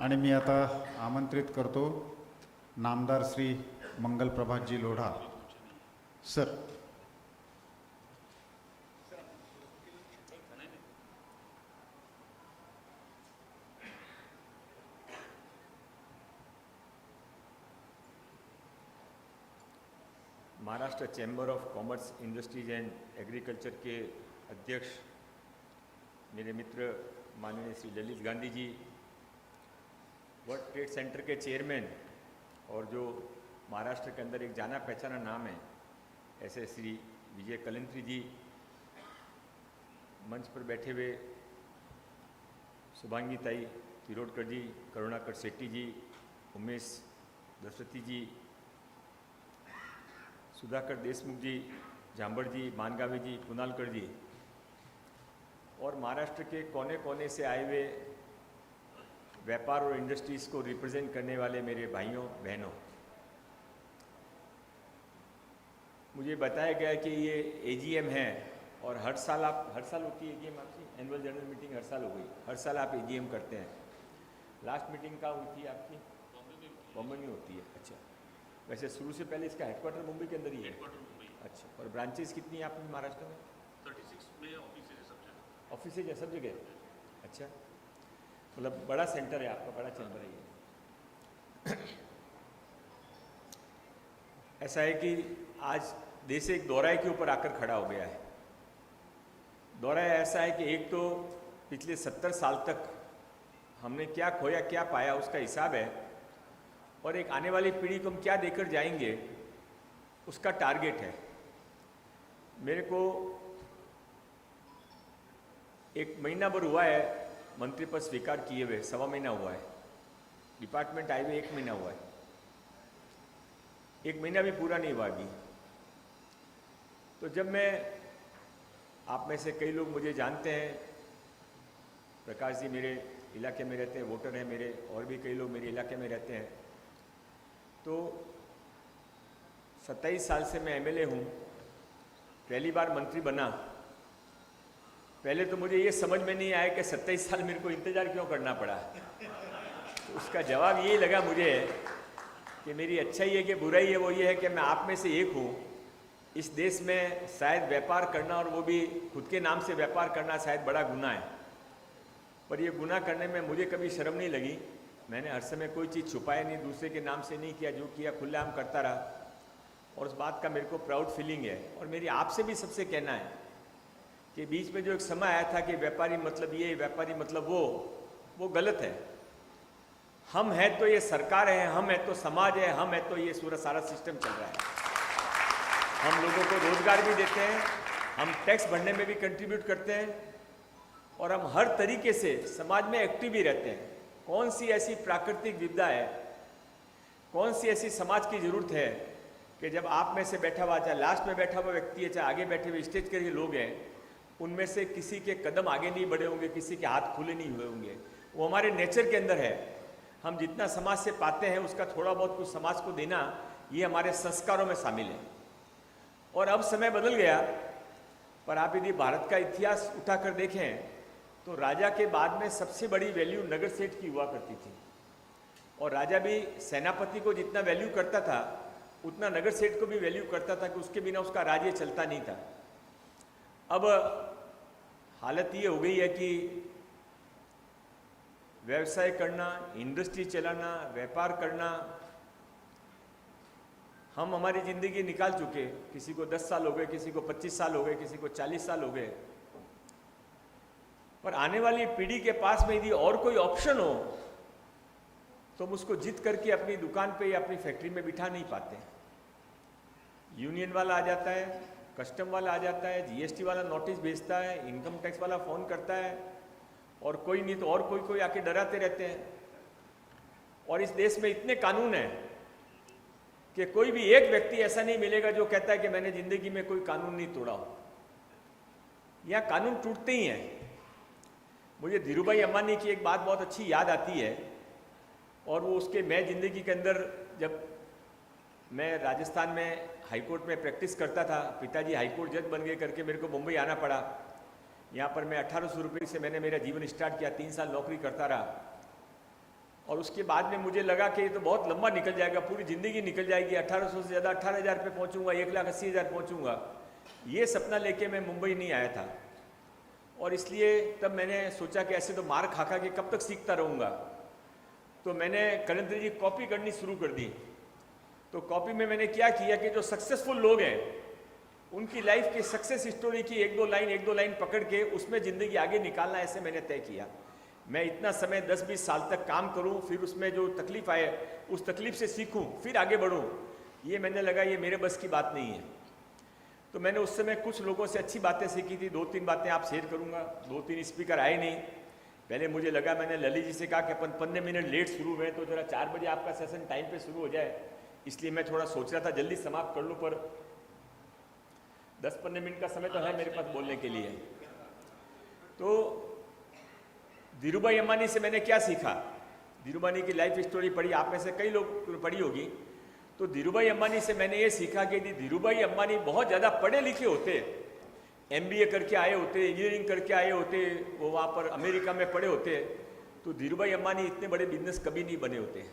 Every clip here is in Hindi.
आणि मी आता आमंत्रित करतो नामदार Shri Mangal Prabhatji Lodha sir. Maharashtra Chamber of Commerce Industries and Agriculture के अध्यक्ष मेरे मित्र माननीय Shri Lalit Gandhi ji, World Trade Centre के चेयरमैन और जो महाराष्ट्र के अंदर एक जाना पहचाना नाम है ऐसे श्री विजय कलिंत्री जी, मंच पर बैठे हुए शुभांगी ताई तिरोडकर जी, करुणाकर शेट्टी जी, उमेश दशरथी जी, सुधाकर देशमुख जी, जांबड़ जी, मानगावे जी, कुणालकर जी और महाराष्ट्र के कोने कोने से आए हुए व्यापार और इंडस्ट्रीज़ को रिप्रेजेंट करने वाले मेरे भाइयों बहनों, मुझे बताया गया कि ये एजीएम है और हर साल होती है एजीएम आपकी, एनुअल जनरल मीटिंग हर साल हो गई, हर साल आप एजीएम करते हैं. लास्ट मीटिंग कहाँ हुई थी आपकी? बॉम्बे में होती है. अच्छा, वैसे शुरू से पहले इसका हेडक्वार्टर मुंबई के अंदर ही है? अच्छा, और ब्रांचेस कितनी है आपकी महाराष्ट्र में? 36 में ऑफिसेज है सब जगह. अच्छा, मतलब बड़ा सेंटर है आपका, बड़ा चैम्बर है ये. ऐसा है कि आज देश एक दौराए के ऊपर आकर खड़ा हो गया है. दौरा ऐसा है कि एक तो पिछले 70 साल तक हमने क्या खोया क्या पाया उसका हिसाब है, और एक आने वाली पीढ़ी को हम क्या देकर जाएंगे उसका टारगेट है. मेरे को एक महीना भर हुआ है मंत्री पद स्वीकार किए हुए, 1.25 महीना हुआ है. डिपार्टमेंट आए हुए 1 महीना हुआ है. 1 महीना भी पूरा नहीं हुआ अभी. तो जब मैं, आप में से कई लोग मुझे जानते हैं, प्रकाश जी मेरे इलाके में रहते हैं, वोटर हैं मेरे, और भी कई लोग मेरे इलाके में रहते हैं. तो 27 साल से मैं एमएलए हूँ. पहली बार मंत्री बना. पहले तो मुझे ये समझ में नहीं आया कि 27 साल मेरे को इंतज़ार क्यों करना पड़ा. तो उसका जवाब यही लगा मुझे कि मेरी अच्छाई है कि बुराई है, वो ये है कि मैं आप में से एक हूँ. इस देश में शायद व्यापार करना, और वो भी खुद के नाम से व्यापार करना, शायद बड़ा गुनाह है. पर ये गुनाह करने में मुझे कभी शर्म नहीं लगी. मैंने हर समय कोई चीज़ छुपाया नहीं, दूसरे के नाम से नहीं किया, जो किया खुलेआम करता रहा. और उस बात का मेरे को प्राउड फीलिंग है. और मेरी आपसे भी सबसे कहना है कि बीच में जो एक समय आया था कि व्यापारी मतलब ये, व्यापारी मतलब वो गलत है. हम हैं तो ये सरकार है, हम है तो समाज है, हम है तो ये सारा सिस्टम चल रहा है. हम लोगों को रोजगार भी देते हैं, हम टैक्स भरने में भी कंट्रीब्यूट करते हैं, और हम हर तरीके से समाज में एक्टिव भी रहते हैं. कौन सी ऐसी प्राकृतिक विपदा है, कौन सी ऐसी समाज की ज़रूरत है कि जब आप में से बैठा हुआ, चाहे लास्ट में बैठा हुआ व्यक्ति है, चाहे आगे बैठे हुए स्टेज के लोग हैं, उनमें से किसी के कदम आगे नहीं बढ़े होंगे, किसी के हाथ खुले नहीं हुए होंगे. वो हमारे नेचर के अंदर है. हम जितना समाज से पाते हैं उसका थोड़ा बहुत कुछ समाज को देना, ये हमारे संस्कारों में शामिल है. और अब समय बदल गया, पर आप यदि भारत का इतिहास उठाकर देखें तो राजा के बाद में सबसे बड़ी वैल्यू नगर सेठ की हुआ करती थी. और राजा भी सेनापति को जितना वैल्यू करता था उतना नगर सेठ को भी वैल्यू करता था, कि उसके बिना उसका राज्य चलता नहीं था. अब हालत ये हो गई है कि व्यवसाय करना, इंडस्ट्री चलाना, व्यापार करना, हम हमारी ज़िंदगी निकाल चुके. किसी को 10 साल हो गए, किसी को 25 साल हो गए, किसी को 40 साल हो गए. पर आने वाली पीढ़ी के पास में यदि और कोई ऑप्शन हो तो हम उसको जिद करके अपनी दुकान पे या अपनी फैक्ट्री में बिठा नहीं पाते. यूनियन वाला आ जाता है, कस्टम वाला आ जाता है, जीएसटी वाला नोटिस भेजता है, इनकम टैक्स वाला फ़ोन करता है, और कोई नहीं तो और कोई आके डराते रहते हैं. और इस देश में इतने कानून हैं कि कोई भी एक व्यक्ति ऐसा नहीं मिलेगा जो कहता है कि मैंने ज़िंदगी में कोई कानून नहीं तोड़ा हो. यहाँ कानून टूटते ही हैं. मुझे धीरूभाई अंबानी की एक बात बहुत अच्छी याद आती है, और वो उसके, मैं ज़िंदगी के अंदर जब मैं राजस्थान में हाईकोर्ट में प्रैक्टिस करता था, पिताजी हाईकोर्ट जज बन गए करके मेरे को मुंबई आना पड़ा. यहाँ पर मैं 1800 रुपये से मैंने मेरा जीवन स्टार्ट किया, 3 साल नौकरी करता रहा. और उसके बाद में मुझे लगा कि ये तो बहुत लंबा निकल जाएगा, पूरी ज़िंदगी निकल जाएगी, 1800 से ज़्यादा 18,000 पे पहुँचूँगा, 1,80,000 पहुँचूँगा। ये सपना लेके मैं मुंबई नहीं आया था। और इसलिए तब मैंने सोचा कि ऐसे तो मार खा खा के कब तक सीखता रहूँगा। तो मैंने करेंद्र जी कॉपी करनी शुरू कर दी। तो कॉपी में मैंने क्या किया कि जो सक्सेसफुल लोग हैं उनकी लाइफ की सक्सेस स्टोरी की एक दो लाइन पकड़ के उसमें ज़िंदगी आगे निकालना, ऐसे मैंने तय किया। मैं इतना समय 10-20 साल तक काम करूं, फिर उसमें जो तकलीफ आए उस तकलीफ से सीखूं, फिर आगे बढ़ूं, ये मैंने लगा ये मेरे बस की बात नहीं है। तो मैंने उस समय कुछ लोगों से अच्छी बातें सीखी थी, 2-3 बातें आप शेयर करूंगा। 2-3 स्पीकर आए नहीं। पहले मुझे लगा, मैंने ललित जी से कहा कि अपन 15 मिनट लेट शुरू हुए तो जरा 4 बजे आपका सेशन टाइम पे शुरू हो जाए, इसलिए मैं थोड़ा सोच रहा था जल्दी समाप्त कर लूँ, पर 10-15 मिनट का समय तो है मेरे पास बोलने के लिए। तो धीरूभाई अंबानी से मैंने क्या सीखा? धीरूभाई की लाइफ स्टोरी पढ़ी, आप में से कई लोग पढ़ी होगी। तो धीरूभाई अंबानी से मैंने ये सीखा कि धीरूभाई अंबानी बहुत ज़्यादा पढ़े लिखे होते, MBA करके आए होते, इंजीनियरिंग करके आए होते, वो वहाँ पर अमेरिका में पढ़े होते, तो धीरूभाई अंबानी इतने बड़े बिजनेस कभी नहीं बने होते।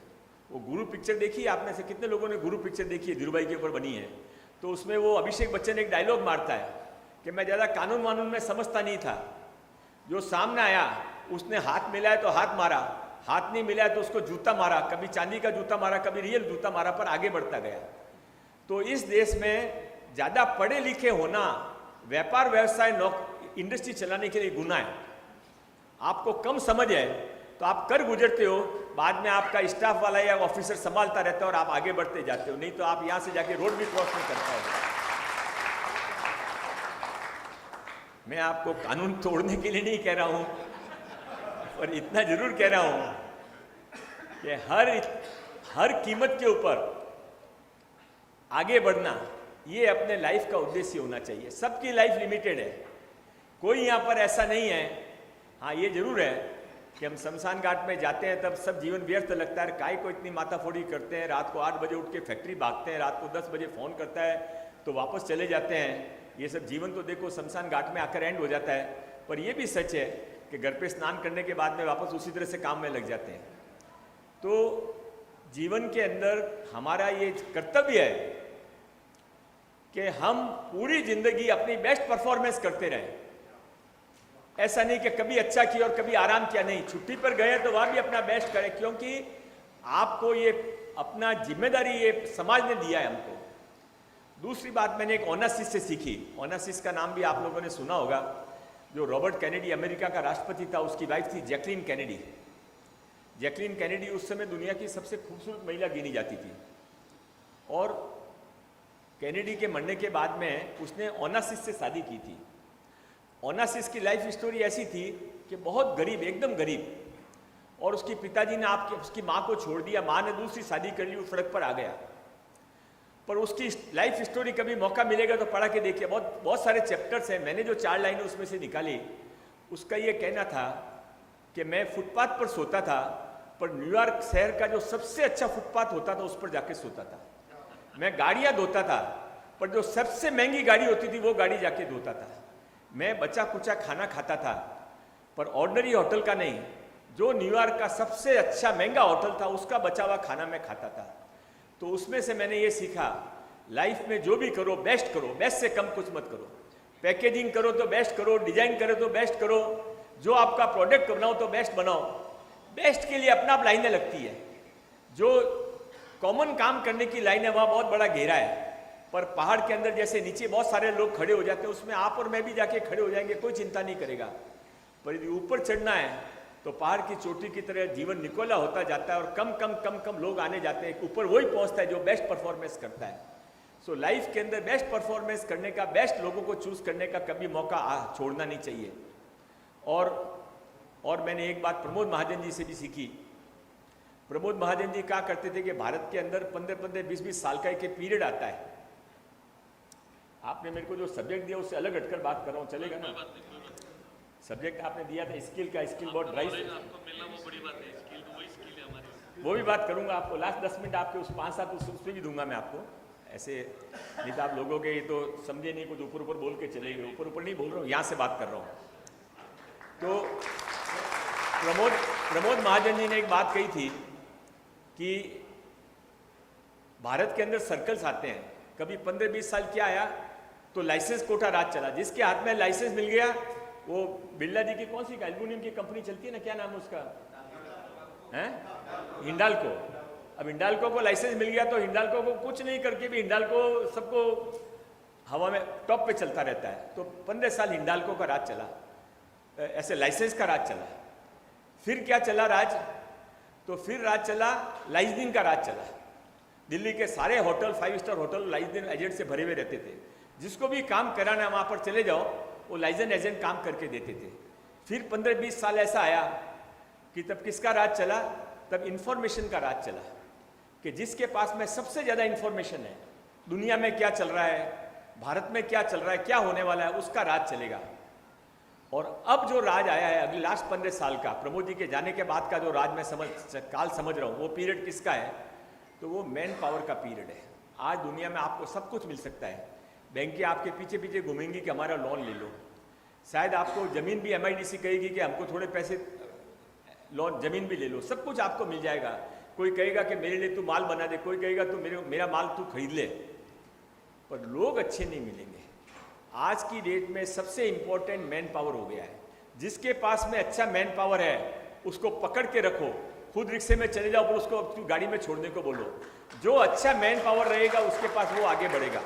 वो गुरु पिक्चर देखी है, आप में से कितने लोगों ने गुरु पिक्चर देखी है, धीरूभाई के ऊपर बनी है। तो उसमें वो अभिषेक बच्चन एक डायलॉग मारता है कि मैं ज़्यादा कानून वानून में समझता नहीं था, जो सामने आया उसने हाथ मिलाया तो हाथ मारा, हाथ नहीं मिलाया तो उसको जूता मारा, कभी चांदी का जूता मारा, कभी रियल जूता मारा, पर आगे बढ़ता गया। तो इस देश में ज़्यादा पढ़े लिखे होना व्यापार व्यवसाय इंडस्ट्री चलाने के लिए गुनाह है। आपको कम समझ है तो आप कर गुजरते हो, बाद में आपका स्टाफ वाला या ऑफिसर संभालता रहता है और आप आगे बढ़ते जाते हो, नहीं तो आप यहाँ से जाके रोड भी क्रॉस नहीं कर पाओगे। मैं आपको कानून तोड़ने के लिए नहीं कह रहा हूँ, और इतना जरूर कह रहा हूँ कि हर कीमत के ऊपर आगे बढ़ना ये अपने लाइफ का उद्देश्य होना चाहिए। सबकी लाइफ लिमिटेड है, कोई यहाँ पर ऐसा नहीं है। हाँ, ये जरूर है कि हम शमशान घाट में जाते हैं तब सब जीवन व्यर्थ लगता है, काय को इतनी माथाफोड़ी करते हैं, रात को 8 बजे उठ के फैक्ट्री भागते हैं, रात को 10 बजे फ़ोन करता है तो वापस चले जाते हैं। ये सब जीवन तो देखो शमशान घाट में आकर एंड हो जाता है। पर यह भी सच है कि घर पे स्नान करने के बाद में वापस उसी तरह से काम में लग जाते हैं। तो जीवन के अंदर हमारा ये कर्तव्य है कि हम पूरी जिंदगी अपनी बेस्ट परफॉर्मेंस करते रहें। ऐसा नहीं कि कभी अच्छा किया और कभी आराम किया, नहीं, छुट्टी पर गए तो वहां भी अपना बेस्ट करें, क्योंकि आपको ये अपना जिम्मेदारी ये समाज ने दिया है हमको। दूसरी बात मैंने एक ओनासिस से सीखी। ओनासिस का नाम भी आप लोगों ने सुना होगा। जो रॉबर्ट कैनेडी अमेरिका का राष्ट्रपति था, उसकी वाइफ थी जैकलीन कैनेडी। जैकलीन कैनेडी उस समय दुनिया की सबसे खूबसूरत महिला गिनी जाती थी। और कैनेडी के मरने के बाद में उसने ओनासिस से शादी की थी। ओनासिस की लाइफ स्टोरी ऐसी थी कि बहुत गरीब, एकदम गरीब, और उसके पिताजी ने उसकी माँ को छोड़ दिया, माँ ने दूसरी शादी कर ली, वो सड़क पर आ गया। पर उसकी लाइफ स्टोरी कभी मौका मिलेगा तो पढ़ा के देखिए, बहुत सारे चैप्टर्स हैं। मैंने जो 4 लाइनें उसमें से निकाली, उसका ये कहना था कि मैं फुटपाथ पर सोता था, पर न्यूयॉर्क शहर का जो सबसे अच्छा फुटपाथ होता था उस पर जाके सोता था। मैं गाड़ियाँ धोता था, पर जो सबसे महंगी गाड़ी होती थी वो गाड़ी जाके धोता था। मैं बचा कुचा खाना खाता था, पर ऑर्डनरी होटल का नहीं, जो न्यूयॉर्क का सबसे अच्छा महंगा होटल था उसका बचा हुआ खाना मैं खाता था। तो उसमें से मैंने ये सीखा, लाइफ में जो भी करो बेस्ट करो, बेस्ट से कम कुछ मत करो। पैकेजिंग करो तो बेस्ट करो, डिजाइन करो तो बेस्ट करो, जो आपका प्रोडक्ट बनाओ तो बेस्ट बनाओ। बेस्ट के लिए अपना आप लाइनें लगती है। जो कॉमन काम करने की लाइन है वहाँ बहुत बड़ा घेरा है, पर पहाड़ के अंदर जैसे नीचे बहुत सारे लोग खड़े हो जाते हैं, उसमें आप और मैं भी जाके खड़े हो जाएंगे, कोई चिंता नहीं करेगा। पर यदि ऊपर चढ़ना है तो पहाड़ की चोटी की तरह जीवन निकोला होता जाता है और कम कम कम कम लोग आने जाते हैं। ऊपर वही पहुंचता है जो बेस्ट परफॉर्मेंस करता है। सो लाइफ के अंदर बेस्ट परफॉर्मेंस करने का, बेस्ट लोगों को चूज करने का कभी मौका छोड़ना नहीं चाहिए। और मैंने एक बात प्रमोद महाजन जी से भी सीखी। प्रमोद महाजन जी कहा करते थे कि भारत के अंदर 15-15, 20-20 साल का एक पीरियड आता है। आपने मेरे को जो सब्जेक्ट दिया उससे अलग हटकर बात कर रहा हूँ, चलेगा ना? सब्जेक्ट आपने दिया था स्किल का, स्किल बहुत ड्राइव, आपको मिलना वो बड़ी बात है। स्किल तो वही स्किल है हमारी, वो भी बात करूंगा आपको। लास्ट 10 मिनट आपके उस 5-7 उस पर भी दूंगा मैं आपको। ऐसे नहीं तो आप लोगों के ये तो समझे नहीं, कुछ ऊपर ऊपर बोल के चले गए। ऊपर नहीं बोल रहा हूँ, यहाँ से बात कर रहा हूँ। तो प्रमोद महाजन जी ने एक बात कही थी कि भारत के अंदर सर्कल्स आते हैं, कभी 15-20 साल क्या आया तो लाइसेंस कोटा राज चला, जिसके हाथ में लाइसेंस मिल गया, वो बिरला जी की कौन सी एल्यूमिनियम की कंपनी चलती है ना, क्या नाम है उसका, हैं, हिंडाल्को। अब हिंडाल्को को लाइसेंस मिल गया तो हिंडाल्को को कुछ नहीं करके भी हिंडाल्को सबको हवा में टॉप पे चलता रहता है। तो 15 साल हिंडाल्को का राज चला, ऐसे लाइसेंस का राज चला। फिर क्या चला राज, तो फिर राज चला लाइजनिंग का राज चला। दिल्ली के सारे hotel, 5 star hotel liaison agent से भरे हुए रहते थे, जिसको भी काम कराना वहाँ पर चले जाओ वो लाइजन एजेंट काम करके देते थे। फिर 15-20 साल ऐसा आया कि तब किसका राज चला, तब इंफॉर्मेशन का राज चला, कि जिसके पास में सबसे ज़्यादा इंफॉर्मेशन है, दुनिया में क्या चल रहा है, भारत में क्या चल रहा है, क्या होने वाला है, उसका राज चलेगा। और अब जो राज आया है अगले लास्ट 15 साल का, प्रमोद जी के जाने के बाद का जो राज मैं समझ रहा हूँ, वो पीरियड किसका है, तो वो मैन पावर का पीरियड है। आज दुनिया में आपको सब कुछ मिल सकता है, बैंकें आपके पीछे पीछे घूमेंगी कि हमारा लोन ले लो, शायद आपको ज़मीन भी MIDC कहेगी कि हमको थोड़े पैसे लोन ज़मीन भी ले लो, सब कुछ आपको मिल जाएगा। कोई कहेगा कि मेरे लिए तू माल बना दे, कोई कहेगा तू मेरा माल तू खरीद ले, पर लोग अच्छे नहीं मिलेंगे। आज की डेट में सबसे इंपॉर्टेंट मैन पावर हो गया है। जिसके पास में अच्छा मैन पावर है उसको पकड़ के रखो, खुद रिक्शे में चले जाओ पर उसको गाड़ी में छोड़ने को बोलो। जो अच्छा मैन पावर रहेगा उसके पास वो आगे बढ़ेगा।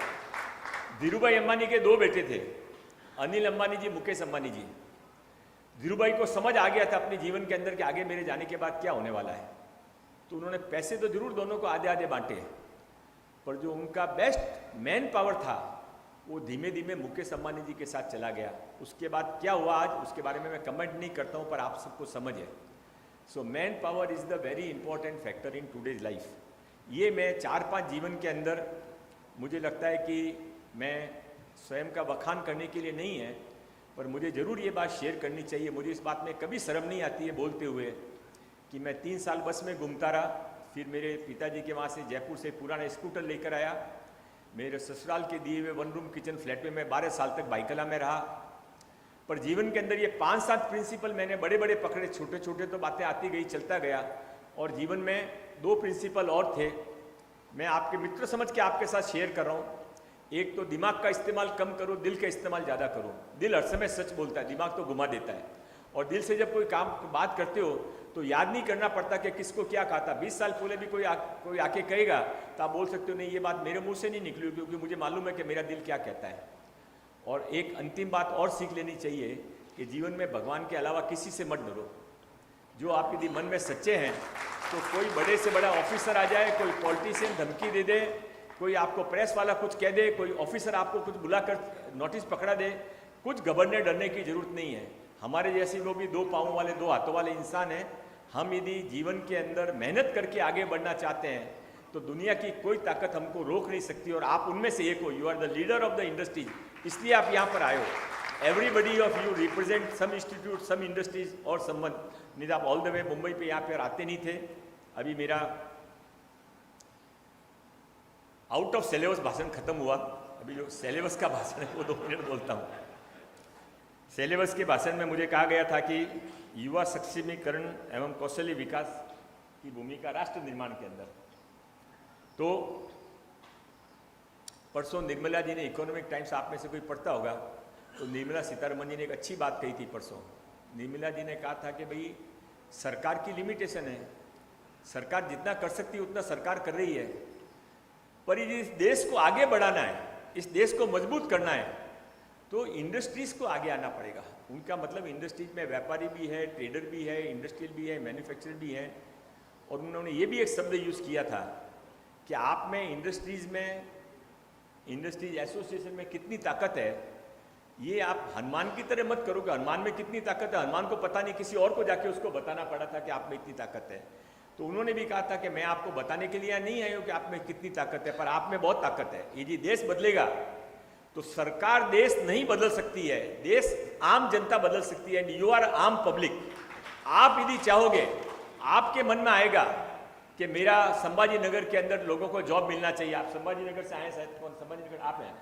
धीरूभाई अंबानी के 2 बेटे थे, अनिल अंबानी जी, मुकेश अंबानी जी। धीरूभाई को समझ आ गया था अपने जीवन के अंदर कि आगे मेरे जाने के बाद क्या होने वाला है, तो उन्होंने पैसे तो जरूर दोनों को आधे आधे बांटे, पर जो उनका बेस्ट मैन पावर था वो धीमे धीमे मुकेश अंबानी जी के साथ चला गया। उसके बाद क्या हुआ आज उसके बारे में मैं कमेंट नहीं करता हूँ, पर आप सबको समझ है। So man power is the very important factor in today's life. ये मैं 4-5 जीवन के अंदर, मुझे लगता है कि मैं स्वयं का बखान करने के लिए नहीं है, पर मुझे ज़रूर ये बात शेयर करनी चाहिए। मुझे इस बात में कभी शर्म नहीं आती है बोलते हुए कि मैं 3 साल बस में घूमता रहा, फिर मेरे पिताजी के वहाँ से जयपुर से पुराना स्कूटर लेकर आया, मेरे ससुराल के दिए हुए 1 रूम किचन फ्लैट में मैं 12 साल तक बाइकला में रहा। पर जीवन के अंदर ये 5-7 प्रिंसिपल मैंने बड़े बड़े पकड़े, छोटे छोटे तो बातें आती गई, चलता गया। और जीवन में 2 प्रिंसिपल और थे, मैं आपके मित्र समझ के आपके साथ शेयर कर रहा हूँ। एक तो दिमाग का इस्तेमाल कम करो, दिल का इस्तेमाल ज़्यादा करो। दिल हर समय सच बोलता है, दिमाग तो घुमा देता है। और दिल से जब कोई काम बात करते हो तो याद नहीं करना पड़ता कि किसको क्या कहा था। 20 साल पहले भी कोई आके कहेगा तो आप बोल सकते हो नहीं ये बात मेरे मुंह से नहीं निकली, क्योंकि मुझे मालूम है कि मेरा दिल क्या कहता है। और एक अंतिम बात और सीख लेनी चाहिए कि जीवन में भगवान के अलावा किसी से मत डरो। जो आप यदि मन में सच्चे हैं तो कोई बड़े से बड़ा ऑफिसर आ जाए, कोई पॉलिटिशियन धमकी दे दे, कोई आपको प्रेस वाला कुछ कह दे, कोई ऑफिसर आपको कुछ बुलाकर नोटिस पकड़ा दे, कुछ घबरने डरने की जरूरत नहीं है। हमारे जैसे लोग भी 2 पाँव वाले 2 हाथों वाले इंसान हैं। हम यदि जीवन के अंदर मेहनत करके आगे बढ़ना चाहते हैं तो दुनिया की कोई ताकत हमको रोक नहीं सकती, और आप उनमें से एक हो। You are the leader of the industries, इसलिए आप यहाँ पर आए हो। Everybody of you represent some institute, some industries और समवन। नहीं तो आप ऑल द वे मुंबई पे यहाँ पर आते नहीं थे। अभी मेरा आउट ऑफ सिलेबस भाषण खत्म हुआ, अभी जो सिलेबस का भाषण है वो 2 मिनट बोलता हूँ। सिलेबस के भाषण में मुझे कहा गया था कि युवा सक्षमीकरण एवं कौशल्य विकास की भूमिका राष्ट्र निर्माण के अंदर। तो परसों निर्मला जी ने, इकोनॉमिक टाइम्स आप में से कोई पढ़ता होगा, तो निर्मला सीतारमण जी ने एक अच्छी बात कही थी परसों। निर्मला जी ने कहा था कि भाई सरकार की लिमिटेशन है, सरकार जितना कर सकती है उतना सरकार कर रही है, पर इस देश को आगे बढ़ाना है, इस देश को मजबूत करना है, तो इंडस्ट्रीज़ को आगे आना पड़ेगा। उनका मतलब इंडस्ट्रीज में व्यापारी भी है, ट्रेडर भी है, इंडस्ट्रियल भी है, मैन्युफैक्चरर भी है। और उन्होंने ये भी एक शब्द यूज़ किया था कि आप में इंडस्ट्रीज एसोसिएशन में कितनी ताकत है, ये आप हनुमान की तरह मत करो कि हनुमान में कितनी ताकत है। हनुमान को पता नहीं, किसी और को जाके उसको बताना पड़ा था कि आप में इतनी ताकत है। तो उन्होंने भी कहा था कि मैं आपको बताने के लिए नहीं आई हूँ कि आप में कितनी ताकत है, पर आप में बहुत ताकत है। यदि देश बदलेगा तो सरकार देश नहीं बदल सकती है, देश आम जनता बदल सकती है। यू आर आम पब्लिक। आप यदि चाहोगे, आपके मन में आएगा कि मेरा संभाजी नगर के अंदर लोगों को जॉब मिलना चाहिए। आप संभाजी नगर से आए, शायद कौन संभाजी नगर आप हैं?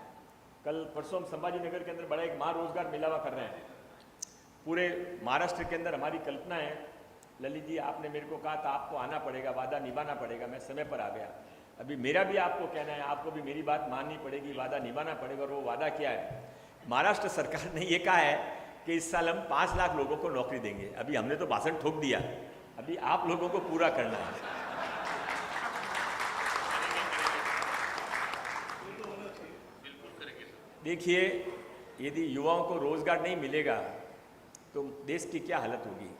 कल परसों हम संभाजी नगर के अंदर बड़ा एक महारोजगार मेला कर रहे हैं। पूरे महाराष्ट्र के अंदर हमारी कल्पना है ललित जी आपने मेरे को कहा था आपको आना पड़ेगा, वादा निभाना पड़ेगा, मैं समय पर आ गया। अभी मेरा भी आपको कहना है, आपको भी मेरी बात माननी पड़ेगी, वादा निभाना पड़ेगा। और वो वादा क्या है? महाराष्ट्र सरकार ने ये कहा है कि इस साल हम 5 लाख लोगों को नौकरी देंगे। अभी हमने तो भाषण ठोक दिया, अभी आप लोगों को पूरा करना है। देखिए, यदि युवाओं को रोजगार नहीं मिलेगा तो देश की क्या हालत होगी।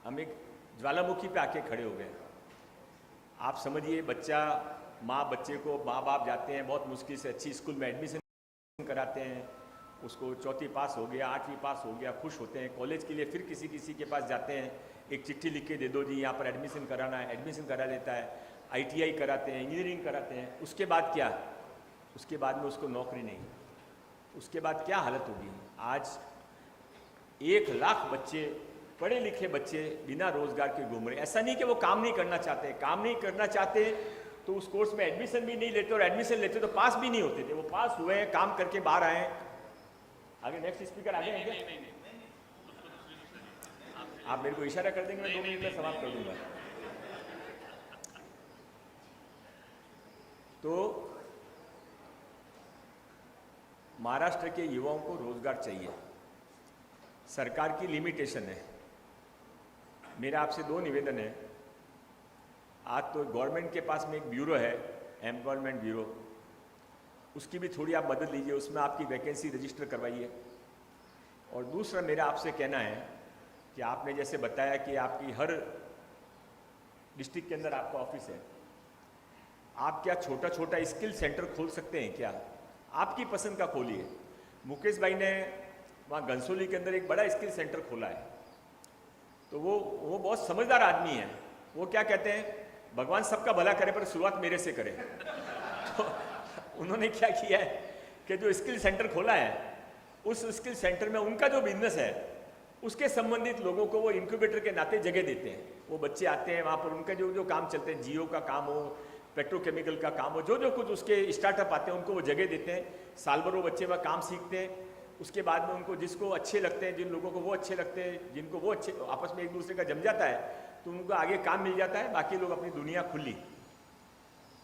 हम एक ज्वालामुखी पे आके खड़े हो गए। आप समझिए, माँ बाप जाते हैं, बहुत मुश्किल से अच्छी स्कूल में एडमिशन कराते हैं, उसको 4वीं पास हो गया, 8वीं पास हो गया, खुश होते हैं। कॉलेज के लिए फिर किसी के पास जाते हैं, एक चिट्ठी लिख के दे दो जी यहाँ पर एडमिशन कराना है, एडमिशन करा लेता है। ITI कराते हैं, इंजीनियरिंग कराते हैं। उसके बाद क्या? उसके बाद में उसको नौकरी नहीं। उसके बाद क्या हालत होगी? आज 1 लाख बच्चे, पढ़े लिखे बच्चे बिना रोजगार के घूम रहे। ऐसा नहीं कि वो काम नहीं करना चाहते, काम नहीं करना चाहते तो उस कोर्स में एडमिशन भी नहीं लेते, और एडमिशन लेते तो पास भी नहीं होते थे। वो पास हुए, काम करके बाहर आए। आगे नेक्स्ट स्पीकर आगे हैं क्या? आप मेरे को इशारा कर देंगे, मैं 2 मिनट में समाप्त कर दूंगा। तो महाराष्ट्र के युवाओं को रोजगार चाहिए, सरकार की लिमिटेशन है। मेरा आपसे 2 निवेदन है। आज तो गवर्नमेंट के पास में एक ब्यूरो है, एम्प्लॉयमेंट ब्यूरो, उसकी भी थोड़ी आप मदद लीजिए, उसमें आपकी वैकेंसी रजिस्टर करवाइए। और दूसरा मेरा आपसे कहना है कि आपने जैसे बताया कि आपकी हर डिस्ट्रिक्ट के अंदर आपका ऑफिस है, आप क्या छोटा छोटा स्किल सेंटर खोल सकते हैं क्या? आपकी पसंद का खोलिए। मुकेश भाई ने वहाँ घनसोली के अंदर एक बड़ा स्किल सेंटर खोला है। तो वो बहुत समझदार आदमी है। वो क्या कहते हैं, भगवान सबका भला करे पर शुरुआत मेरे से करे। तो उन्होंने क्या किया है कि जो स्किल सेंटर खोला है, उस स्किल सेंटर में उनका जो बिजनेस है उसके संबंधित लोगों को वो इंक्यूबेटर के नाते जगह देते हैं। वो बच्चे आते हैं वहाँ पर, उनका जो काम चलते हैं, जियो का काम हो, पेट्रोकेमिकल का काम हो, जो कुछ उसके स्टार्टअप आते हैं उनको वो जगह देते हैं। साल भर वो बच्चे वह काम सीखते हैं। उसके बाद में उनको जिसको अच्छे लगते हैं, जिन लोगों को वो अच्छे लगते हैं, जिनको वो अच्छे, आपस में एक दूसरे का जम जाता है तो उनको आगे काम मिल जाता है। बाकी लोग अपनी दुनिया खुली।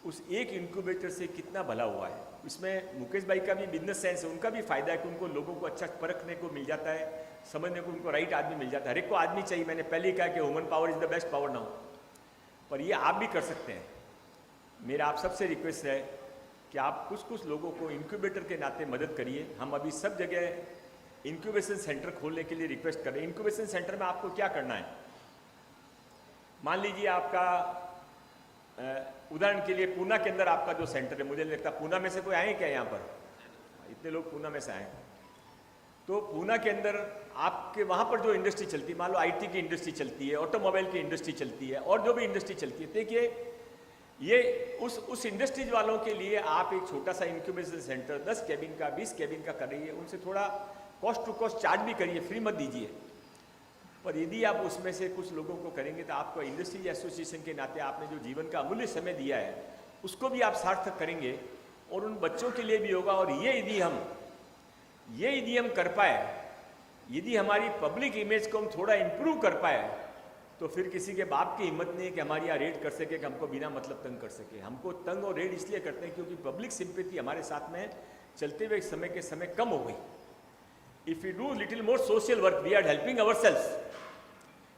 उस एक इंक्यूबेटर से कितना भला हुआ है। इसमें मुकेश भाई का भी बिजनेस सेंस है, उनका भी फायदा है कि उनको लोगों को अच्छा परखने को मिल जाता है, समझने को उनको राइट आदमी मिल जाता है। हर एक को आदमी चाहिए। मैंने पहले ही कहा कि human power is the best power now, पर ये आप भी कर सकते हैं। मेरा आप सबसे रिक्वेस्ट है कि आप कुछ लोगों को इंक्यूबेटर के नाते मदद करिए। हम अभी सब जगह इंक्यूबेशन सेंटर खोलने के लिए रिक्वेस्ट कर रहे हैं। इंक्यूबेशन सेंटर में आपको क्या करना है? मान लीजिए आपका उदाहरण के लिए पूना के अंदर आपका जो सेंटर है, मुझे लगता है पूना में से कोई आए क्या यहाँ पर? इतने लोग पूना में से आए। तो पूना के अंदर आपके वहाँ पर जो इंडस्ट्री चलती है, मान लो IT की इंडस्ट्री चलती है, ऑटोमोबाइल की इंडस्ट्री चलती है, और जो भी इंडस्ट्री चलती है, देखिए ये उस इंडस्ट्रीज वालों के लिए आप एक छोटा सा इंक्यूबेशन सेंटर 10 केबिन का, 20 केबिन का करिए। उनसे थोड़ा कॉस्ट टू कॉस्ट चार्ज भी करिए, फ्री मत दीजिए। पर यदि आप उसमें से कुछ लोगों को करेंगे तो आपको इंडस्ट्रीज एसोसिएशन के नाते आपने जो जीवन का अमूल्य समय दिया है उसको भी आप सार्थक करेंगे, और उन बच्चों के लिए भी होगा। और ये यदि हम कर पाए, यदि हमारी पब्लिक इमेज को हम थोड़ा इम्प्रूव कर पाए, तो फिर किसी के बाप की हिम्मत नहीं है कि हमारी यहाँ रेड कर सके, कि हमको बिना मतलब तंग कर सके। हमको तंग और रेड इसलिए करते हैं क्योंकि पब्लिक सिंपैथी हमारे साथ में चलते हुए समय के समय कम हो गई। If you do little more social work, we are helping ourselves.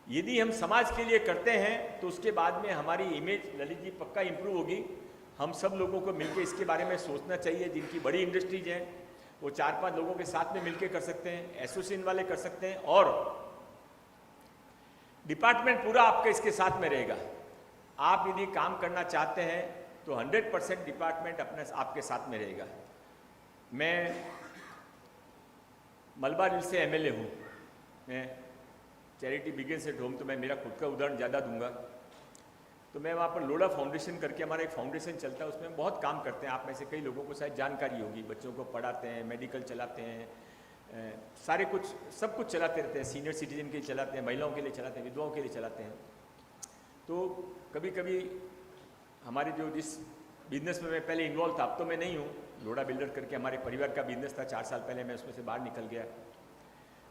यदि हम समाज के लिए करते हैं तो उसके बाद में हमारी इमेज, ललित जी, पक्का इंप्रूव होगी। हम सब लोगों को मिलकर इसके बारे में सोचना चाहिए। जिनकी बड़ी इंडस्ट्रीज हैं वो 4-5 लोगों के साथ में मिलकर कर सकते हैं, एसोसिएशन वाले कर सकते हैं, और डिपार्टमेंट पूरा आपके इसके साथ में रहेगा। आप यदि काम करना चाहते हैं तो 100% डिपार्टमेंट अपने आपके साथ में रहेगा। मैं मलबा हिल से MLA हूँ। मैं चैरिटी बिगिंस एट होम, तो मैं मेरा खुद का उदाहरण ज़्यादा दूंगा। तो मैं वहाँ पर लोढ़ा फाउंडेशन करके हमारा एक फाउंडेशन चलता है, उसमें बहुत काम करते हैं। आप में से कई लोगों को शायद जानकारी होगी। बच्चों को पढ़ाते हैं, मेडिकल चलाते हैं, सारे कुछ सब कुछ चलाते रहते हैं। सीनियर सिटीजन के लिए चलाते हैं, महिलाओं के लिए चलाते हैं, विधवाओं के लिए चलाते हैं। तो कभी कभी हमारे जो जिस बिजनेस में मैं पहले इन्वॉल्व था, अब तो मैं नहीं हूँ, लोढ़ा बिल्डर करके हमारे परिवार का बिजनेस था, 4 साल पहले मैं उसमें से बाहर निकल गया।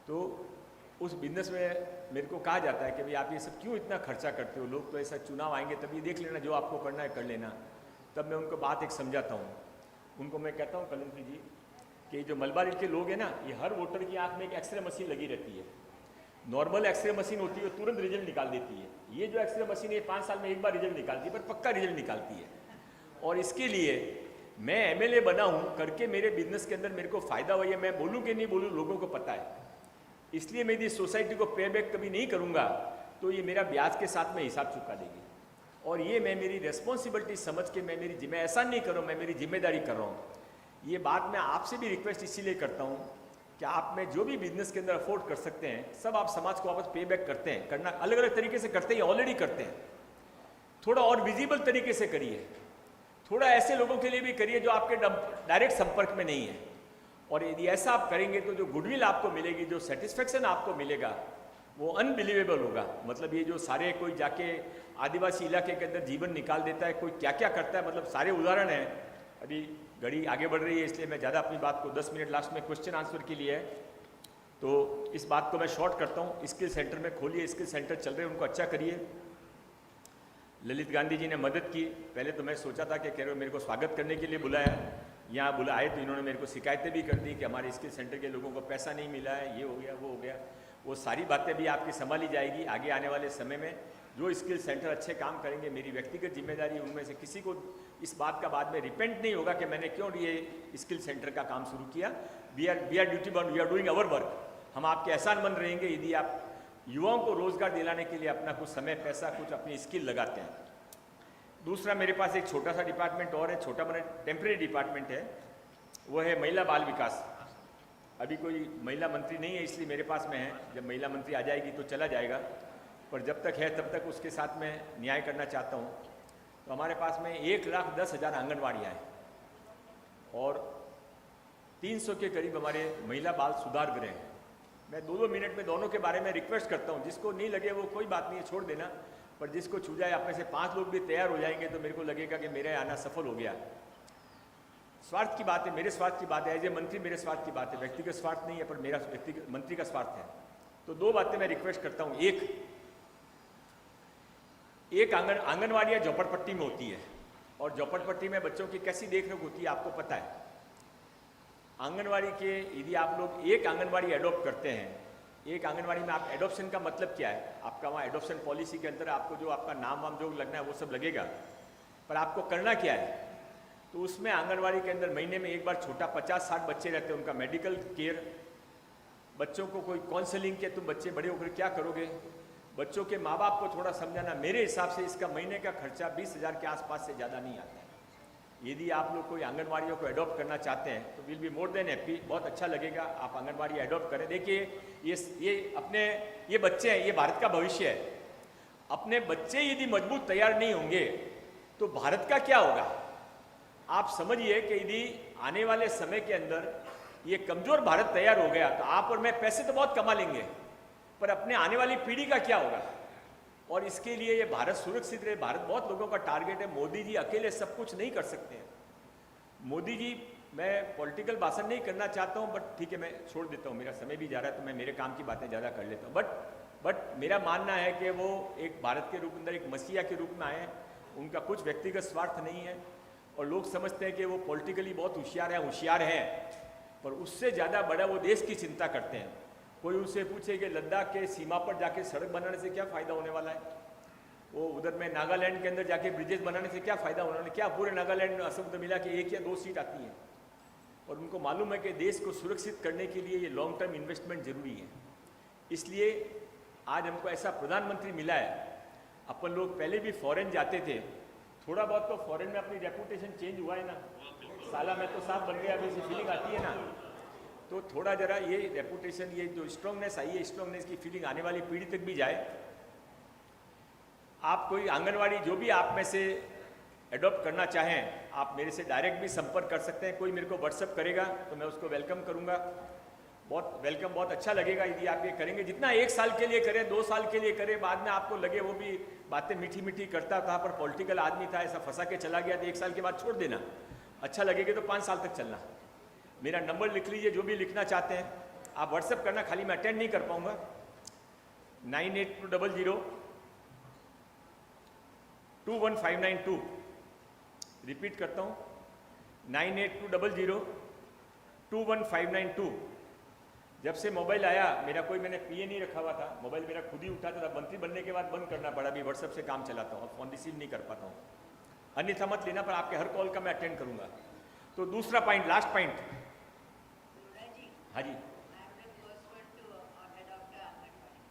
तो उस बिजनेस में मेरे को कहा जाता है कि भाई आप ये सब क्यों इतना खर्चा करते हो, लोग तो ऐसा चुनाव आएंगे तभी देख लेना, जो आपको करना है कर लेना। तब मैं उनको बात एक समझाता हूँ, उनको मैं कहता हूँ कलंत्री जी कि जो मलबारी के लोग हैं ना, ये हर वोटर की आंख में एक एक्सरे मशीन लगी रहती है। नॉर्मल एक्सरे मशीन होती है, तुरंत रिजल्ट निकाल देती है। ये जो एक्सरे मशीन है 5 साल में एक बार रिजल्ट निकालती है, पर पक्का रिजल्ट निकालती है। और इसके लिए मैं एमएलए बना हूँ करके मेरे बिजनेस के अंदर मेरे को फायदा हुआ है, मैं बोलूँ कि नहीं बोलूँ लोगों को पता है। इसलिए मैं यदि सोसाइटी को पे बैक कभी नहीं करूँगा तो ये मेरा ब्याज के साथ में हिसाब चुका देगी। और ये मैं मेरी रेस्पॉन्सिबिलिटी समझ के मैं ऐसा नहीं कर रहा हूँ, मैं मेरी जिम्मेदारी कर रहा हूँ। ये बात मैं आपसे भी रिक्वेस्ट इसीलिए करता हूँ कि आप में जो भी बिजनेस के अंदर अफोर्ड कर सकते हैं सब आप समाज को वापस पे बैक करते हैं, करना अलग अलग तरीके से करते हैं, ऑलरेडी करते हैं। थोड़ा और विजिबल तरीके से करिए, थोड़ा ऐसे लोगों के लिए भी करिए जो आपके डायरेक्ट संपर्क में नहीं है। और यदि ऐसा आप करेंगे तो जो गुडविल आपको मिलेगी, जो सेटिस्फेक्शन आपको मिलेगा वो अनबिलीवेबल होगा। मतलब ये जो सारे कोई जाके आदिवासी इलाके के अंदर जीवन निकाल देता है, कोई क्या क्या करता है, मतलब सारे उदाहरण हैं। अभी घड़ी आगे बढ़ रही है इसलिए मैं ज़्यादा अपनी बात को 10 मिनट लास्ट में क्वेश्चन आंसर के लिए है तो इस बात को मैं शॉर्ट करता हूँ। स्किल सेंटर में खोलिए, स्किल सेंटर चल रहे हैं उनको अच्छा करिए। ललित गांधी जी ने मदद की। पहले तो मैं सोचा था कि कह रहे मेरे को स्वागत करने के लिए बुलाया, यहाँ बुलाए तो इन्होंने मेरे को शिकायतें भी कर दी कि हमारे स्किल सेंटर के लोगों को पैसा नहीं मिला है, ये हो गया वो हो गया। वो सारी बातें भी आपकी संभाली जाएगी आगे आने वाले समय में। जो स्किल सेंटर अच्छे काम करेंगे, मेरी व्यक्तिगत जिम्मेदारी, उनमें से किसी को इस बात का बाद में रिपेंट नहीं होगा कि मैंने क्यों ये स्किल सेंटर का काम शुरू किया। We are duty bound, we are doing our work. हम आपके एहसानमंद रहेंगे यदि आप युवाओं को रोजगार दिलाने के लिए अपना कुछ समय, पैसा, कुछ अपनी स्किल लगाते हैं। दूसरा, मेरे पास एक छोटा सा डिपार्टमेंट और है, छोटा बना टेम्परेरी डिपार्टमेंट है, वो है महिला बाल विकास। अभी कोई महिला मंत्री नहीं है इसलिए मेरे पास में है, जब महिला मंत्री आ जाएगी तो चला जाएगा, पर जब तक है तब तक उसके साथ में न्याय करना चाहता हूँ। तो हमारे पास में 1,10,000 आंगनवाड़ियाँ हैं और 300 के करीब हमारे महिला बाल सुधार गृह हैं। मैं 2-2 मिनट में दोनों के बारे में रिक्वेस्ट करता हूँ, जिसको नहीं लगे वो कोई बात नहीं है, छोड़ देना, पर जिसको छू जाए, आप में से 5 लोग भी तैयार हो जाएंगे तो मेरे को लगेगा कि मेरा आना सफल हो गया। स्वार्थ की बात है, मेरे स्वार्थ की बात है, एज ए मंत्री मेरे स्वार्थ की बात है, व्यक्तिगत स्वार्थ नहीं है, पर मेरा व्यक्तिगत मंत्री का स्वार्थ है। तो 2 बातें मैं रिक्वेस्ट करता हूँ। एक आंगनवाड़ियाँ झोपड़पट्टी में होती है और झोपड़पट्टी में बच्चों की कैसी देखरेख होती है आपको पता है। आंगनवाड़ी के यदि आप लोग एक आंगनवाड़ी एडॉप्ट करते हैं, एक आंगनवाड़ी में आप एडॉप्शन का मतलब क्या है, आपका वहाँ एडॉप्शन पॉलिसी के अंदर आपको जो आपका नाम वाम जो लगना है वो सब लगेगा, पर आपको करना क्या है। तो उसमें आंगनवाड़ी के अंदर महीने में एक बार छोटा 50-60 बच्चे रहते हैं, उनका मेडिकल केयर, बच्चों को कोई काउंसलिंग के तुम बच्चे बड़े होकर क्या करोगे, बच्चों के माँ बाप को थोड़ा समझाना। मेरे हिसाब से इसका महीने का खर्चा 20,000 के आसपास से ज़्यादा नहीं आता है। यदि आप लोग कोई आंगनवाड़ियों को अडॉप्ट करना चाहते हैं तो will be more than happy, बहुत अच्छा लगेगा आप आंगनवाड़ी अडॉप्ट करें। देखिए ये बच्चे हैं, ये भारत का भविष्य है। अपने बच्चे यदि मजबूत तैयार नहीं होंगे तो भारत का क्या होगा। आप समझिए कि यदि आने वाले समय के अंदर ये कमजोर भारत तैयार हो गया तो आप और मैं पैसे तो बहुत कमा लेंगे, पर अपने आने वाली पीढ़ी का क्या होगा। और इसके लिए ये भारत सुरक्षित रहे, भारत बहुत लोगों का टारगेट है। मोदी जी अकेले सब कुछ नहीं कर सकते हैं। मोदी जी, मैं पॉलिटिकल भाषण नहीं करना चाहता हूं, बट ठीक है मैं छोड़ देता हूं, मेरा समय भी जा रहा है तो मैं मेरे काम की बातें ज़्यादा कर लेता हूं। बट मेरा मानना है कि वो एक भारत के रूप अंदर एक मसीहा के रूप में आए, उनका कुछ व्यक्तिगत स्वार्थ नहीं है और लोग समझते हैं कि वो पॉलिटिकली बहुत होशियार हैं, पर उससे ज़्यादा बड़ा वो देश की चिंता करते हैं। कोई उनसे पूछे कि लद्दाख के सीमा पर जाके सड़क बनाने से क्या फ़ायदा होने वाला है, वो उधर में नागालैंड के अंदर जाके ब्रिजेस बनाने से क्या फ़ायदा होने वाला है, क्या पूरे नागालैंड में असम मिला के 1 या 2 सीट आती हैं। और उनको मालूम है कि देश को सुरक्षित करने के लिए ये लॉन्ग टर्म इन्वेस्टमेंट जरूरी है। इसलिए आज हमको ऐसा प्रधानमंत्री मिला है। अपन लोग पहले भी फॉरेन जाते थे, थोड़ा बहुत तो फॉरेन में अपनी रेपुटेशन चेंज हुआ है ना, साला मैं तो साफ बन गया, अभी से फीलिंग आती है ना। तो थोड़ा जरा ये रेपुटेशन, ये जो स्ट्रांगनेस आई है, स्ट्रांगनेस की फीलिंग आने वाली पीढ़ी तक भी जाए। आप कोई आंगनवाड़ी जो भी आप में से एडॉप्ट करना चाहें, आप मेरे से डायरेक्ट भी संपर्क कर सकते हैं। कोई मेरे को व्हाट्सअप करेगा तो मैं उसको वेलकम करूंगा, बहुत वेलकम, बहुत अच्छा लगेगा यदि आप ये करेंगे। जितना 1 साल के लिए करें, 2 साल के लिए करें, बाद में आपको लगे वो भी बातें मीठी मीठी करता था, पर पॉलिटिकल आदमी था, ऐसा फंसा के चला गया, तो 1 साल के बाद छोड़ देना। अच्छा लगेगा तो 5 साल तक चलना। मेरा नंबर लिख लीजिए, जो भी लिखना चाहते हैं आप व्हाट्सअप करना, खाली मैं अटेंड नहीं कर पाऊंगा, 9820021592। रिपीट करता हूँ 9820021592। जब से मोबाइल आया मेरा कोई मैंने पीए नहीं रखा हुआ था, मोबाइल मेरा खुद ही उठाता था। मंत्री बनने के बाद बंद करना पड़ा, अभी व्हाट्सएप से काम चलाता हूँ, फोन रिसीव नहीं कर पाता हूँ। अन्यथा मत लेना, पर आपके हर कॉल का मैं अटेंड करूंगा। तो दूसरा पॉइंट, लास्ट पॉइंट। हाँ जी,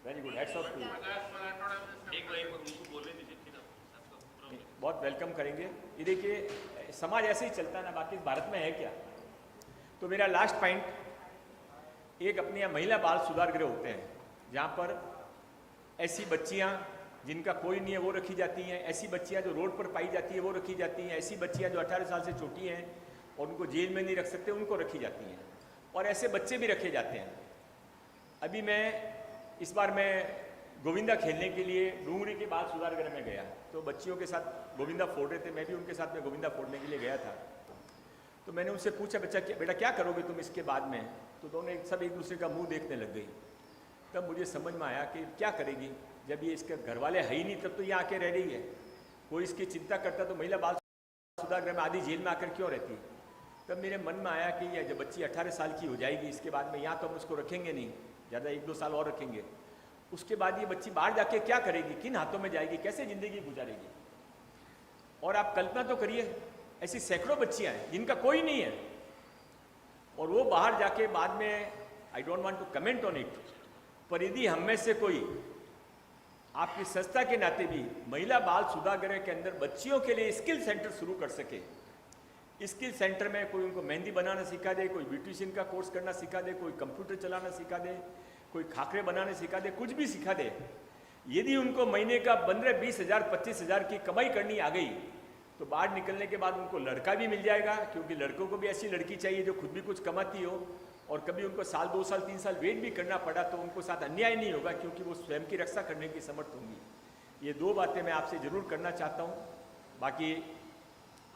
very good, heads off to. एक भाई उनको बोलने दीजिए फिर आपको पूरा बहुत वेलकम करेंगे। ये देखिए समाज ऐसे ही चलता है ना, बाकी भारत में है क्या। तो मेरा लास्ट पॉइंट, एक अपने यहाँ महिला बाल सुधार गृह होते हैं जहाँ पर ऐसी बच्चियाँ जिनका कोई नहीं है वो रखी जाती हैं, ऐसी बच्चियाँ जो रोड पर पाई जाती है वो रखी जाती हैं, ऐसी बच्चियाँ जो 18 साल से छोटी हैं और उनको जेल में नहीं रख सकते उनको रखी जाती हैं, और ऐसे बच्चे भी रखे जाते हैं। अभी इस बार मैं गोविंदा खेलने के लिए डूंगरी के बाल सुधार गृह में गया, तो बच्चियों के साथ गोविंदा फोड़ रहे थे, मैं भी उनके साथ में गोविंदा फोड़ने के लिए गया था। तो मैंने उनसे पूछा, बेटा क्या करोगे तुम इसके बाद में? तो दोनों सब एक दूसरे का मुंह देखने लग गई। तब मुझे समझ में आया कि क्या करेगी, जब ये इसके घर वाले है ही नहीं तब तो ये आके रह रही है। कोई इसकी चिंता करता तो महिला बाल सुधार गृह में आधी जेल में आकर क्यों रहती। तब मेरे मन में आया कि यह जब बच्ची 18 साल की हो जाएगी, इसके बाद में यहाँ तो हम उसको रखेंगे नहीं, ज़्यादा 1-2 साल और रखेंगे। उसके बाद ये बच्ची बाहर जाके क्या करेगी, किन हाथों में जाएगी, कैसे ज़िंदगी गुजारेगी। और आप कल्पना तो करिए, ऐसी सैकड़ों बच्चियाँ हैं जिनका कोई नहीं है, और वो बाहर जाके बाद में, I don't want to comment on it, पर यदि हम में से कोई आपकी संस्था के नाते भी महिला बाल सुधार गृह के अंदर बच्चियों के लिए स्किल सेंटर शुरू कर सके, स्किल सेंटर में कोई उनको मेहंदी बनाना सिखा दे, कोई ब्यूटिशियन का कोर्स करना सिखा दे, कोई कंप्यूटर चलाना सिखा दे, कोई खाकरे बनाने सिखा दे, कुछ भी सिखा दे। यदि उनको महीने का 15-20 हज़ार 25 हज़ार की कमाई करनी आ गई तो बाहर निकलने के बाद उनको लड़का भी मिल जाएगा, क्योंकि लड़कों को भी ऐसी लड़की चाहिए जो खुद भी कुछ कमाती हो, और कभी उनको 1 साल 2 साल 3 साल वेट भी करना पड़ा तो उनको साथ अन्याय नहीं होगा, क्योंकि वो स्वयं की रक्षा करने की समर्थ होंगी। ये 2 बातें मैं आपसे ज़रूर करना चाहता हूँ। बाकी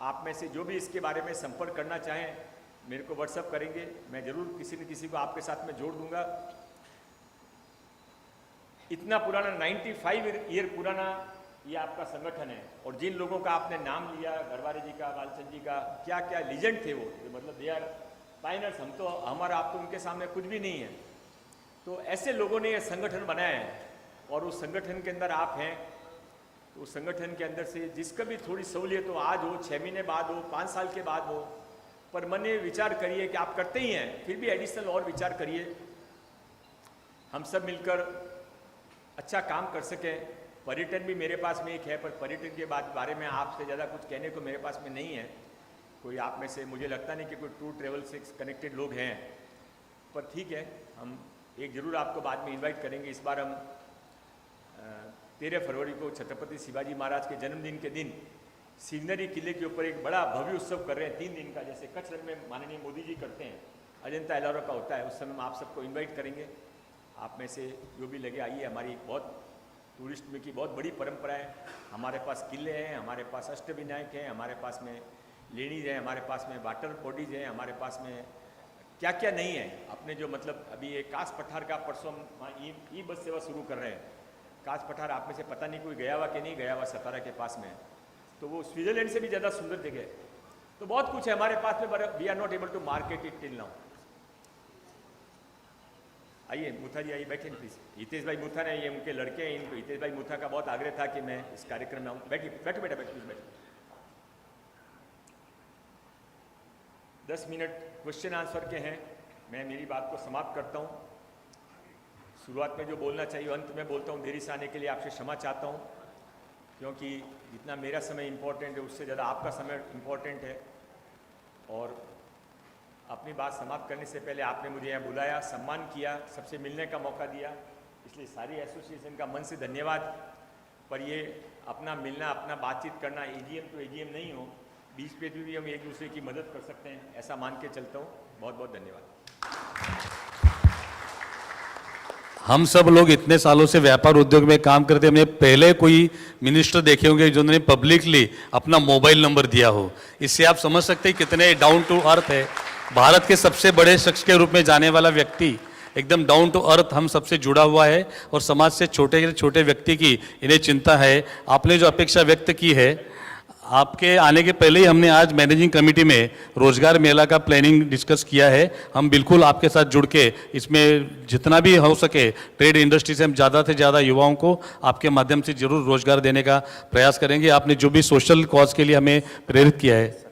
आप में से जो भी इसके बारे में संपर्क करना चाहें मेरे को व्हाट्सअप करेंगे, मैं ज़रूर किसी न किसी को आपके साथ में जोड़ दूंगा। इतना पुराना 95 ईयर पुराना ये आपका संगठन है, और जिन लोगों का आपने नाम लिया, गरवारे जी का, बालचंद जी का, क्या क्या लीजेंड थे वो, मतलब दे आर पायनर्स। हम तो आप तो उनके सामने कुछ भी नहीं है। तो ऐसे लोगों ने ये संगठन बनाया है, और उस संगठन के अंदर आप हैं। तो उस संगठन के अंदर से जिसका भी थोड़ी सहूलियत हो, आज हो, 6 महीने बाद हो, 5 साल के बाद हो, पर मन में विचार करिए कि आप करते ही हैं, फिर भी एडिशनल और विचार करिए, हम सब मिलकर अच्छा काम कर सकें। पर्यटन भी मेरे पास में एक है, पर पर्यटन के बारे में आपसे ज़्यादा कुछ कहने को मेरे पास में नहीं है। कोई आप में से, मुझे लगता नहीं कि कोई टूर ट्रेवल से कनेक्टेड लोग हैं, पर ठीक है, हम एक ज़रूर आपको बाद में इनवाइट करेंगे। इस बार हम 13 फरवरी को छत्रपति शिवाजी महाराज के जन्मदिन के दिन सिवनेरी किले के ऊपर एक बड़ा भव्य उत्सव कर रहे हैं 3 दिन का, जैसे कच्छ रण में माननीय मोदी जी करते हैं, अजंता एलोरा का होता है। उस समय हम आप सबको इन्वाइट करेंगे। आप में से जो भी लगे आइए। हमारी बहुत टूरिस्ट में की बहुत बड़ी परंपरा है। हमारे पास किले हैं, हमारे पास अष्टविनायक हैं, हमारे पास में लेडीज हैं, हमारे पास में वाटर बॉडीज हैं, हमारे पास में क्या क्या नहीं है। अपने जो मतलब अभी ये कास पठार का परसों हम ई बस सेवा शुरू कर रहे हैं। कास पठार आप में से पता नहीं कोई गया हुआ कि नहीं गया हुआ, सतारा के पास में, तो वो स्विट्जरलैंड से भी ज़्यादा सुंदर जगह है। तो बहुत कुछ है हमारे पास में, पर we are not able to market it till now. आइए मुथा जी, आइए, बैठे प्लीज। हितेश भाई मुथा ने, ये उनके लड़के हैं, इनको हितेश भाई मुथा का बहुत आग्रह था कि मैं इस कार्यक्रम में आऊँ। बैठिए, बैठो बेटा, बैठो प्लीज, बैठो। 10 मिनट क्वेश्चन आंसर के हैं। मैं मेरी बात को समाप्त करता हूँ। शुरुआत में जो बोलना चाहिए अंत में बोलता हूँ। देरी से आने के लिए आपसे क्षमा चाहता हूँ, क्योंकि जितना मेरा समय इम्पोर्टेंट है उससे ज़्यादा आपका समय इम्पोर्टेंट है। और अपनी बात समाप्त करने से पहले आपने मुझे यहाँ बुलाया, सम्मान किया, सबसे मिलने का मौका दिया, इसलिए सारी एसोसिएशन का मन से धन्यवाद। पर ये अपना मिलना, अपना बातचीत करना एजीएम तो एजीएम नहीं हो, बीच पे भी हम एक दूसरे की मदद कर सकते हैं, ऐसा मान के चलता हूँ। बहुत बहुत धन्यवाद। हम सब लोग इतने सालों से व्यापार उद्योग में काम करते, हमने पहले कोई मिनिस्टर देखे होंगे जिन्होंने पब्लिकली अपना मोबाइल नंबर दिया हो। इससे आप समझ सकते हैं कितने डाउन टू अर्थ है। भारत के सबसे बड़े शख्स के रूप में जाने वाला व्यक्ति एकदम डाउन टू अर्थ हम सबसे जुड़ा हुआ है और समाज से छोटे से छोटे व्यक्ति की इन्हें चिंता है। आपने जो अपेक्षा व्यक्त की है, आपके आने के पहले ही हमने आज मैनेजिंग कमेटी में रोजगार मेला का प्लानिंग डिस्कस किया है। हम बिल्कुल आपके साथ जुड़ के इसमें जितना भी हो सके ट्रेड इंडस्ट्री से हम ज़्यादा से ज़्यादा युवाओं को आपके माध्यम से जरूर रोजगार देने का प्रयास करेंगे। आपने जो भी सोशल कॉज के लिए हमें प्रेरित किया है,